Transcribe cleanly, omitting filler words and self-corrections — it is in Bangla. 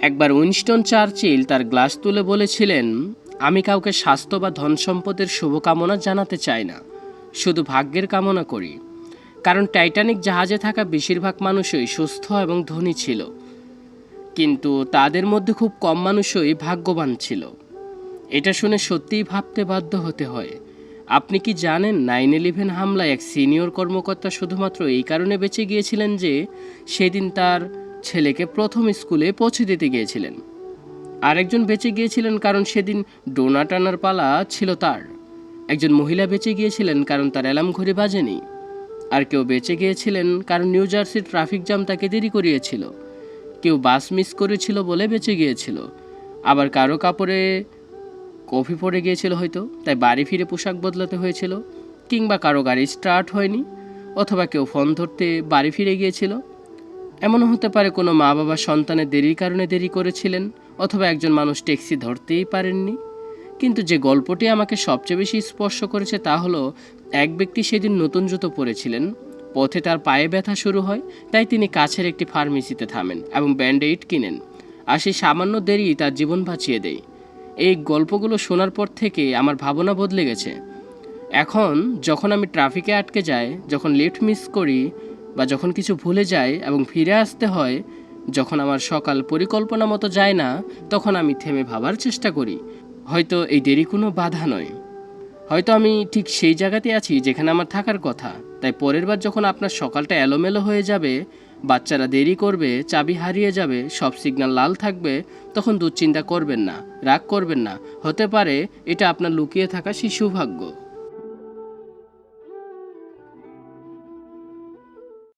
একবার উইনস্টন চার্চিল তার গ্লাস তুলে বলেছিলেন, আমি কাউকে স্বাস্থ্য বা ধন সম্পদের শুভকামনা জানাতে চাই না, শুধু ভাগ্যের কামনা করি। কারণ টাইটানিক জাহাজে থাকা বেশিরভাগ মানুষই সুস্থ এবং ধনী ছিল, কিন্তু তাদের মধ্যে খুব কম মানুষই ভাগ্যবান ছিল। এটা শুনে সত্যিই ভাবতে বাধ্য হতে হয়। আপনি কি জানেন 9/11 হামলায় এক সিনিয়র কর্মকর্তা শুধুমাত্র এই কারণে বেঁচে গিয়েছিলেন যে সেদিন তার ছেলেকে প্রথম স্কুলে পৌঁছে দিতে গিয়েছিলেন। আরেকজন বেঁচে গিয়েছিলেন কারণ সেদিন ডোনা টানার পালা ছিল তার। একজন মহিলা বেঁচে গিয়েছিলেন কারণ তার অ্যালার্ম ঘড়ি বাজেনি। আর কেউ বেঁচে গিয়েছিলেন কারণ নিউ জার্সির ট্রাফিক জ্যাম তাকে দেরি করিয়েছিল। কেউ বাস মিস করেছিল বলে বেঁচে গিয়েছিল। আবার কারো কাপড়ে কফি পড়ে গিয়েছিল হয়তো, তাই বাড়ি ফিরে পোশাক বদলাতে হয়েছিল। কিংবা কারো গাড়ি স্টার্ট হয়নি, অথবা কেউ ফোন ধরতে বাড়ি ফিরে গিয়েছিল। এমনও হতে পারে কোনো মা বাবা সন্তানের দেরির কারণে দেরি করেছিলেন, অথবা একজন মানুষ ট্যাক্সি ধরতেই পারেননি। কিন্তু যে গল্পটি আমাকে সবচেয়ে বেশি স্পর্শ করেছে তা হলো, এক ব্যক্তি সেদিন নতুন জুতো পরেছিলেন। পথে তার পায়ে ব্যথা শুরু হয়, তাই তিনি কাছের একটি ফার্মেসিতে থামেন এবং ব্যান্ডএইড কিনেন। আর সেই সামান্য দেরি তার জীবন বাঁচিয়ে দেয়। এই গল্পগুলো শোনার পর থেকে আমার ভাবনা বদলে গেছে। এখন যখন আমি ট্রাফিকে আটকে যাই, যখন লিফট মিস করি, বা যখন কিছু ভুলে যাই এবং ফিরে আসতে হয়, যখন আমার সকাল পরিকল্পনা মতো যায় না, তখন আমি থেমে ভাবার চেষ্টা করি, হয়তো এই দেরি কোনো বাধা নয়। হয়তো আমি ঠিক সেই জায়গাতে আছি যেখানে আমার থাকার কথা। তাই পরের বার যখন আপনার সকালটা এলোমেলো হয়ে যাবে, বাচ্চারা দেরি করবে, চাবি হারিয়ে যাবে, সব সিগন্যাল লাল থাকবে, তখন দুশ্চিন্তা করবেন না, রাগ করবেন না। হতে পারে এটা আপনার লুকিয়ে থাকা শিশু ভাগ্য।